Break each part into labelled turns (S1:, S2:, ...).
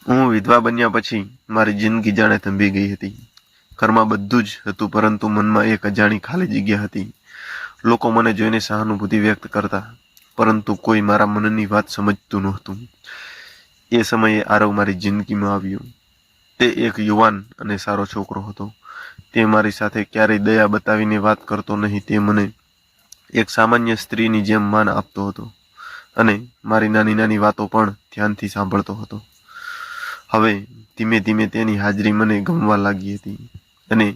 S1: હું વિધવા બન્યા પછી મારી જિંદગી જાણે થંભી ગઈ હતી. ઘરમાં બધું જ હતું, પરંતુ મનમાં એક અજાણી ખાલી જગ્યા હતી. લોકો મને જોઈને સહાનુભૂતિ વ્યક્ત કરતા, પરંતુ કોઈ મારા મનની વાત સમજતું નહોતું. એ સમયે આરવ મારી જિંદગીમાં આવ્યો. તે એક યુવાન અને સારો છોકરો હતો. તે મારી સાથે ક્યારેય દયા બતાવીને વાત કરતો નહીં. તે મને એક સામાન્ય સ્ત્રીની જેમ માન આપતો હતો અને મારી નાની નાની વાતો પણ ધ્યાનથી સાંભળતો હતો. હવે ધીમે ધીમે તેની હાજરી મને ગમવા લાગી હતી અને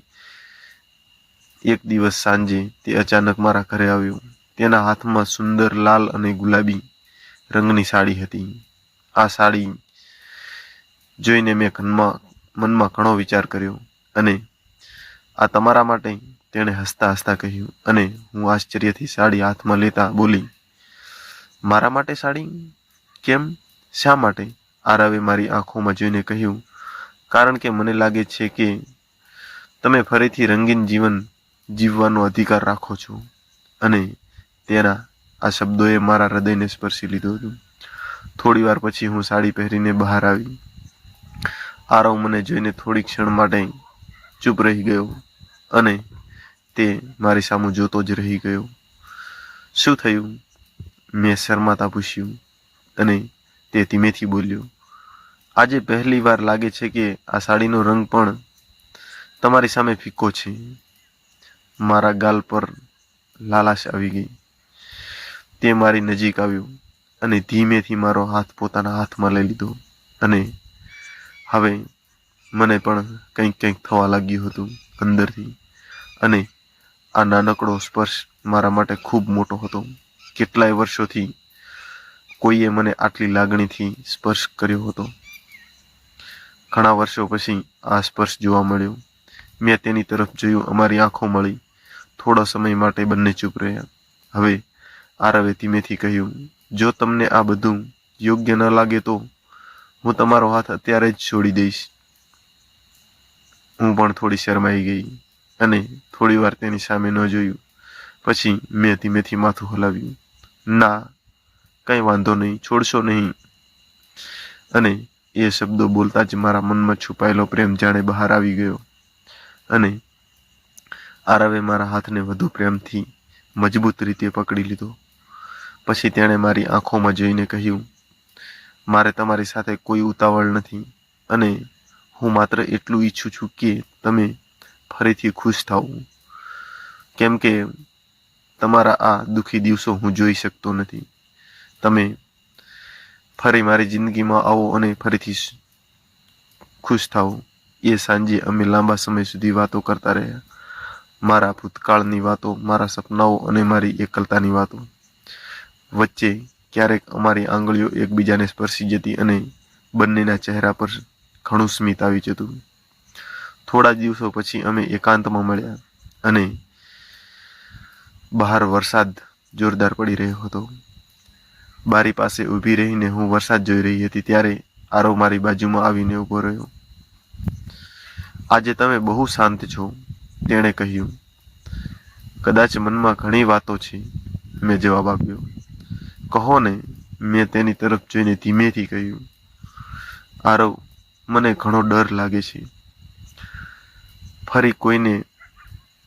S1: એક દિવસ સાંજે તે અચાનક મારા ઘરે આવ્યો. તેના હાથમાં સુંદર લાલ અને ગુલાબી રંગની સાડી હતી. આ સાડી જોઈને મેં મનમાં ઘણો વિચાર કર્યો અને આ તમારા માટે, તેણે હસતા હસતા કહ્યું. અને હું આશ્ચર્યથી સાડી હાથમાં લેતા બોલી, મારા માટે સાડી? કેમ? શા માટે? આરવે મારી આંખોમાં જોઈને કહ્યું, કારણ કે મને લાગે છે કે તમે ફરીથી રંગીન જીવન જીવવાનો અધિકાર રાખો છો. અને તેના આ શબ્દોએ મારા હૃદયને સ્પર્શી લીધું હતું. થોડી વાર પછી હું સાડી પહેરીને બહાર આવી. આરવ મને જોઈને થોડી ક્ષણ માટે ચૂપ રહી ગયો અને તે મારી સામું જોતો જ રહી ગયો. શું થયું? મેં શરમાતા પૂછ્યું અને તે ધીમેથી બોલ્યો, આજે પહેલી વાર લાગે છે કે આ સાડીનો રંગ પણ તમારી સામે ફીકો છે. મારા ગાલ પર લાલાશ આવી ગઈ. તે મારી નજીક આવ્યો અને ધીમેથી મારો હાથ પોતાના હાથમાં લઈ લીધો અને હવે મને પણ કંઈક કંઈક થવા લાગ્યું હતું અંદરથી. અને આ નાનકડો સ્પર્શ મારા માટે ખૂબ મોટો હતો. કેટલાય વર્ષોથી કોઈએ મને આટલી લાગણીથી સ્પર્શ કર્યો હતો. ઘણા વર્ષો પછી આ સ્પર્શ જોવા મળ્યો. મેં તેની તરફ જોયું. અમારી આંખો મળી. થોડા સમય માટે બંને ચૂપ રહ્યા. હવે આરવે ધીમેથી કહ્યું, જો તમને આ બધું યોગ્ય ન લાગે તો હું તમારો હાથ અત્યારે જ છોડી દઈશ. હું પણ થોડી શરમાઈ ગઈ અને થોડી વાર તેની સામે ન જોયું. પછી મેં ધીમેથી માથું હલાવ્યું. ના, કંઈ વાંધો નહીં, છોડશો નહીં. અને એ શબ્દો બોલતા જ મારા મનમાં છુપાયેલો પ્રેમ જાણે બહાર આવી ગયો અને આરવે મારા હાથને વધુ પ્રેમથી મજબૂત રીતે પકડી લીધો. પછી તેણે મારી આંખોમાં જોઈને કહ્યું, મારે તમારી સાથે કોઈ ઉતાવળ નથી અને હું માત્ર એટલું ઈચ્છું છું કે તમે ફરીથી ખુશ થાઓ. કેમ કે તમારા આ દુઃખી દિવસો હું જોઈ શકતો નથી. તમે ફરી મારી જિંદગીમાં આવો અને ફરીથી ખુશ થાઓ. એ સાંજે અમે લાંબા સમય સુધી વાતો કરતા રહ્યા. મારા ભૂતકાળની વાતો, મારા સપનાઓ અને મારી એકલતાની વાતો. વચ્ચે ક્યારેક અમારી આંગળીઓ એકબીજાને સ્પર્શી જતી અને બંનેના ચહેરા પર ઘણું સ્મિત આવી જતું. થોડા દિવસો પછી અમે એકાંતમાં મળ્યા અને બહાર વરસાદ જોરદાર પડી રહ્યો હતો. બારી પાસે ઊભી રહીને હું વરસાદ જોઈ રહી હતી ત્યારે આરવ મારી બાજુમાં આવીને ઊભો રહ્યો. આજે તમે બહુ શાંત છો, તેણે કહ્યું. કદાચ મનમાં ઘણી વાતો છે, મેં જવાબ આપ્યો. કહો ને, મેં તેની તરફ જોઈને ધીમેથી કહ્યું. આરવ, મને ઘણો ડર લાગે છે. ફરી કોઈને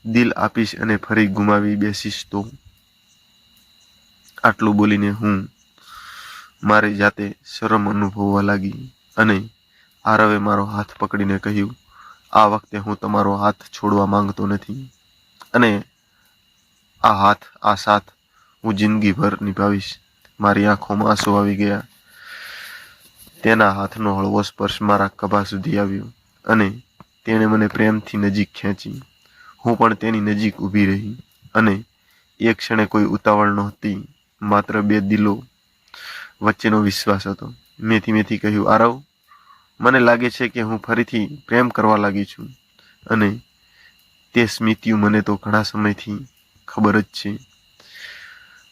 S1: દિલ આપીશ અને ફરી ગુમાવી બેસીશ તો. આટલું બોલીને હું મારી જાતે શરમ અનુભવવા લાગી અને આરવે મારો હાથ પકડીને કહ્યું, આ વખતે હું તમારો હાથ છોડવા માંગતો નથી અને આ સાથ હું જિંદગીભર નિભાવીશ. મારી આંખોમાં આંસુ આવી ગયા. તેના હાથનો હળવો સ્પર્શ મારા ખભા સુધી આવ્યો અને તેણે મને પ્રેમથી નજીક ખેંચી. હું પણ તેની નજીક ઊભી રહી અને એક ક્ષણે કોઈ ઉતાવળ નહોતી, માત્ર બે દિલો વચ્ચેનો વિશ્વાસ હતો. મેં ધીમેથી કહ્યું, આરવ, મને લાગે છે કે હું ફરીથી પ્રેમ કરવા લાગી છું અને તે સ્મિત્યું મને તો ઘણા સમયથી ખબર જ છે.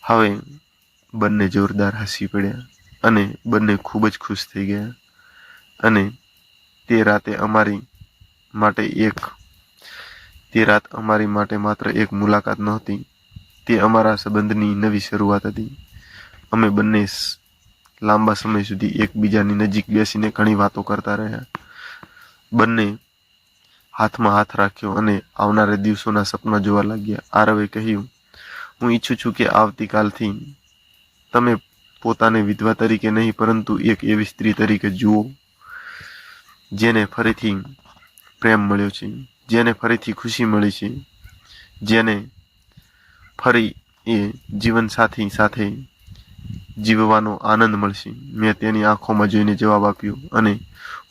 S1: હવે બંને જોરદાર હસી પડ્યા અને બંને ખૂબ જ ખુશ થઈ ગયા. અને તે રાત અમારી માટે માત્ર એક મુલાકાત નહોતી, તે અમારા સંબંધની નવી શરૂઆત હતી. અમે બંને લાંબા સમય સુધી એકબીજાની નજીક બેસીને ઘણી વાતો કરતા રહ્યા. બંને હાથમાં હાથ રાખ્યો અને આવનારા દિવસોના સપના જોવા લાગ્યા. આરવે કહ્યું, હું ઈચ્છું છું કે આવતીકાલથી તમે પોતાને વિધવા તરીકે નહીં પરંતુ એક એવી સ્ત્રી તરીકે જુઓ જેને ફરીથી પ્રેમ મળ્યો છે, જેને ફરીથી ખુશી મળી છે, જેને ફરી એ જીવનસાથી સાથે જીવવાનો આનંદ મળશે. મેં તેની આંખોમાં જોઈને જવાબ આપ્યો, અને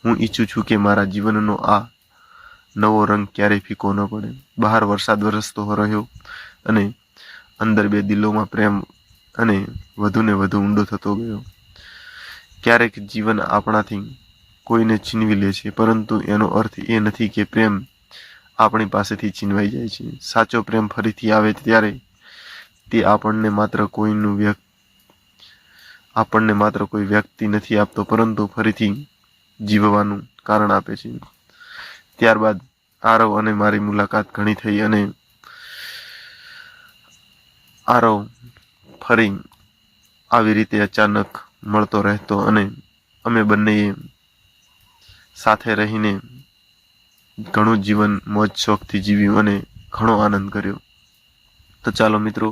S1: હું ઈચ્છું છું કે મારા જીવનનો આ નવો રંગ ક્યારેય ફીકો ન પડે. બહાર વરસાદ વરસતો રહ્યો અને અંદર બે દિલોમાં પ્રેમ અને વધુને વધુ ઊંડો થતો ગયો. ક્યારેક જીવન આપણાથી કોઈને છીનવી લે છે, પરંતુ એનો અર્થ એ નથી કે પ્રેમ આપણી પાસેથી છીનવાઈ જાય છે. સાચો પ્રેમ ફરીથી આવે ત્યારે તે આપણને માત્ર કોઈ વ્યક્તિ નથી આપતો, પરંતુ ફરીથી જીવવાનું કારણ આપે છે. ત્યારબાદ આરવ અને મારી મુલાકાત ઘણી થઈ અને આરવ ફરી આવી રીતે અચાનક મળતો રહેતો અને અમે બંનેએ સાથે રહીને ઘણું જીવન મોજ શોખથી જીવ્યું અને ઘણો આનંદ કર્યો. તો ચાલો મિત્રો,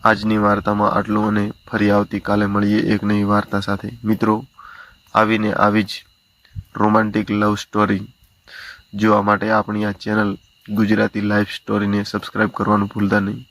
S1: આજની વાર્તામાં આટલું, અને ફરી આવતીકાલે મળીએ એક નવી વાર્તા સાથે. મિત્રો, આવી જ રોમાન્ટિક લવ સ્ટોરી જોવા માટે આપણી આ ચેનલ ગુજરાતી લાઈફ સ્ટોરીને સબસ્ક્રાઈબ કરવાનું ભૂલતા નહીં.